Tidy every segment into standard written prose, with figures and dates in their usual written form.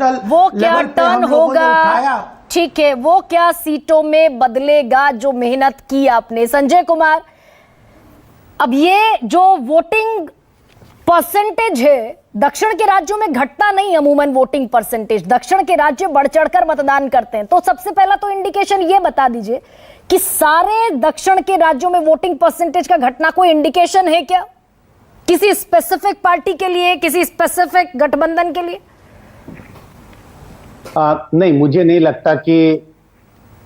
National वो क्या turn होगा, ठीक है, वो क्या सीटों में बदलेगा जो मेहनत की आपने। संजय कुमार, अब ये जो वोटिंग परसेंटेज है दक्षिण के राज्यों में घटता नहीं, अमूमन वोटिंग परसेंटेज दक्षिण के राज्य बढ़ चढ़कर मतदान करते हैं, तो सबसे पहला तो इंडिकेशन ये बता दीजिए कि सारे दक्षिण के राज्यों में वोटिंग परसेंटेज का घटना कोई इंडिकेशन है क्या किसी स्पेसिफिक पार्टी के लिए, किसी स्पेसिफिक गठबंधन के लिए? नहीं, मुझे नहीं लगता कि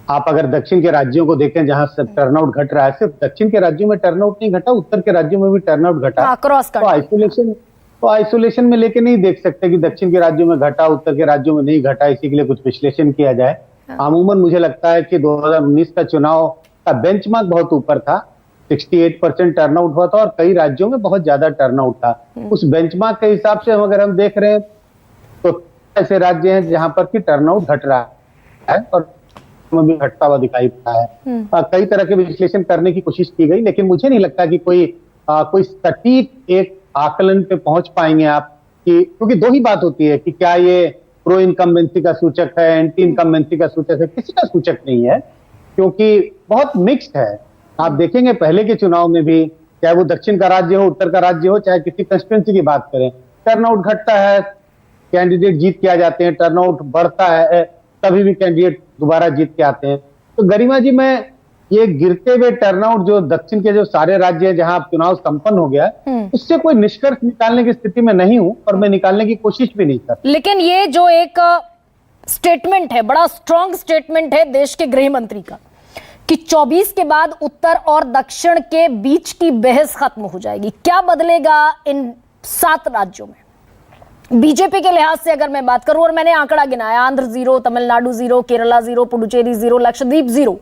आप अगर दक्षिण के राज्यों को देखें जहां से टर्नआउट घट रहा है, सिर्फ दक्षिण के राज्यों में टर्नआउट नहीं घटा, उत्तर के राज्यों में भी टर्नआउट घटा। तो आइसोलेशन में लेके नहीं देख सकते कि दक्षिण के राज्यों में घटा, उत्तर के राज्यों में नहीं घटा, इसी के लिए कुछ विश्लेषण किया जाए। अमूमन मुझे लगता है कि 2019 का चुनाव का बेंचमार्क बहुत ऊपर था, 68% टर्नआउट हुआ था और कई राज्यों में बहुत ज्यादा टर्नआउट था। उस बेंचमार्क के हिसाब से अगर हम देख रहे हैं तो ऐसे राज्य हैं जहां पर कि टर्नआउट घट रहा है और भी घटता हुआ दिखाई पड़ा है। कई तरह के विश्लेषण करने की कोशिश की गई, लेकिन मुझे नहीं लगता कि कोई सटीक एक आकलन पे पहुंच पाएंगे आप कि, क्योंकि दो ही बात होती है कि क्या ये प्रो इनकम्बेंसी का सूचक है, एंटी इनकम्बेंसी का सूचक है, किसी का सूचक नहीं है, क्योंकि बहुत मिक्स्ड है। आप देखेंगे पहले के चुनाव में भी, चाहे वो दक्षिण का राज्य हो, उत्तर का राज्य हो, चाहे किसी कंस्टिट्यूंसी की बात करें, टर्नआउट घटता है, कैंडिडेट जीत के आ जाते हैं, टर्नआउट बढ़ता है, तभी भी कैंडिडेट दोबारा जीत के आते हैं। तो गरिमा जी, मैं ये गिरते हुए टर्नआउट जो दक्षिण के जो सारे राज्य हैं जहां चुनाव संपन्न हो गया, उससे कोई निष्कर्ष निकालने की स्थिति में नहीं हूं और मैं निकालने की कोशिश भी नहीं कर। लेकिन ये जो एक स्टेटमेंट है, बड़ा स्ट्रॉन्ग स्टेटमेंट है देश के गृह मंत्री का कि 24 के बाद उत्तर और दक्षिण के बीच की बहस खत्म हो जाएगी। क्या बदलेगा इन 7 राज्यों में बीजेपी के लिहाज से अगर मैं बात करूं, और मैंने आंकड़ा गिनाया, आंध्र 0, तमिलनाडु 0, केरला 0, पुडुचेरी 0, लक्षद्वीप 0,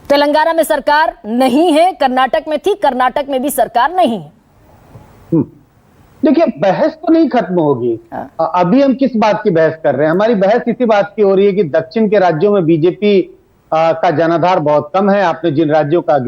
तेलंगाना में सरकार नहीं है, कर्नाटक में थी, कर्नाटक में भी सरकार नहीं है। देखिए, बहस तो नहीं खत्म होगी। अभी हम किस बात की बहस कर रहे हैं? हमारी बहस इसी बात की हो रही है कि दक्षिण के राज्यों में बीजेपी का जनाधार बहुत कम है। आपने जिन राज्यों का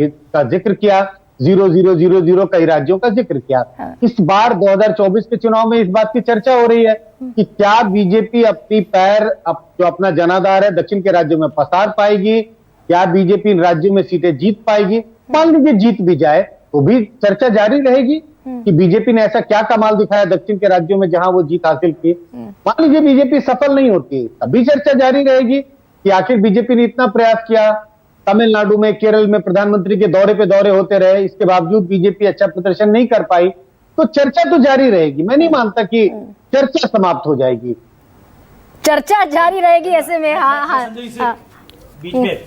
जिक्र किया, 0-0-0-0 कई राज्यों का जिक्र किया। इस बार 2024 के चुनाव में इस बात की चर्चा हो रही है कि क्या बीजेपी अपनी पैर जो अपना जनाधार है दक्षिण के राज्यों में पसार पाएगी, क्या बीजेपी इन राज्यों में सीटें जीत पाएगी। मान लीजिए जीत भी जाए तो भी चर्चा जारी रहेगी कि बीजेपी ने ऐसा क्या कमाल दिखाया दक्षिण के राज्यों में जहां वो जीत हासिल की। मान लीजिए बीजेपी सफल नहीं होती, तभी चर्चा जारी रहेगी कि आखिर बीजेपी ने इतना प्रयास किया, तमिलनाडु में, केरल में प्रधानमंत्री के दौरे पे दौरे होते रहे, इसके बावजूद बीजेपी अच्छा प्रदर्शन नहीं कर पाई, तो चर्चा तो जारी रहेगी। मैं नहीं मानता कि चर्चा समाप्त हो जाएगी। चर्चा जारी रहेगी ऐसे में। हाँ, बीच में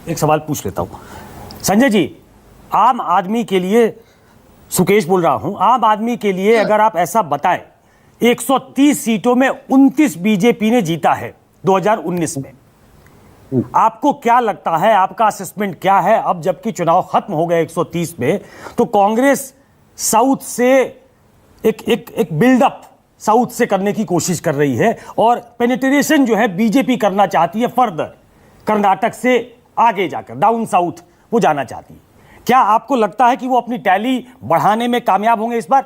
एक सवाल पूछ लेता हूं संजय जी, आम आदमी के लिए, सुकेश बोल रहा हूं, आम आदमी के लिए अगर आप ऐसा बताएं, 130 सीटों में 29 बीजेपी ने जीता है 2019 में, आपको क्या लगता है, आपका असेसमेंट क्या है? अब जबकि चुनाव खत्म हो गए 130 में, तो कांग्रेस साउथ से एक बिल्डअप साउथ से करने की कोशिश कर रही है और पेनिट्रेशन जो है बीजेपी करना चाहती है फर्दर, कर्नाटक से आगे जाकर डाउन साउथ वो जाना चाहती है। क्या आपको लगता है कि वो अपनी टैली बढ़ाने में कामयाब होंगे इस बार?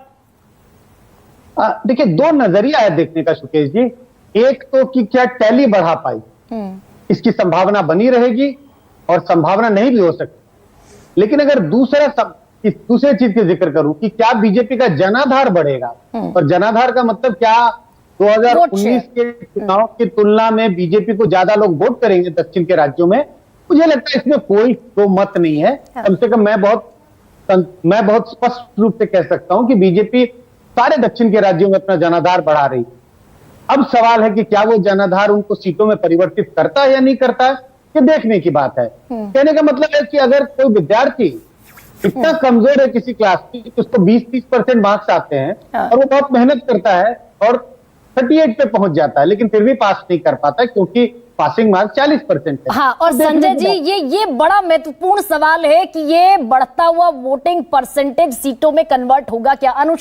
देखिए, 2 नजरिया है देखने का सुकेश जी। एक तो कि क्या टैली बढ़ा पाई, इसकी संभावना बनी रहेगी और संभावना नहीं भी हो सकती। लेकिन अगर दूसरे चीज के जिक्र करूं कि क्या बीजेपी का जनाधार बढ़ेगा, और जनाधार का मतलब क्या 2019 के चुनाव की तुलना में बीजेपी को ज्यादा लोग वोट करेंगे दक्षिण के राज्यों में, मुझे लगता है इसमें कोई तो मत नहीं है। कम से कम मैं बहुत स्पष्ट रूप से कह सकता हूं कि बीजेपी सारे दक्षिण के राज्यों में अपना जनाधार बढ़ा रही। अब सवाल है कि क्या वो जनाधार उनको सीटों में परिवर्तित करता है या नहीं करता है, ये देखने की बात है। कहने का मतलब है कि अगर कोई विद्यार्थी इतना कमजोर है किसी क्लास की कि उसको 20-30% मार्क्स आते हैं और वो बहुत मेहनत करता है और 38 पे पहुंच जाता है, लेकिन फिर भी पास नहीं कर पाता क्योंकि पासिंग मार्क्स 40% है। हाँ, और संजय जी, ये बड़ा महत्वपूर्ण सवाल है कि ये बढ़ता हुआ वोटिंग परसेंटेज सीटों में कन्वर्ट होगा क्या? अनुषा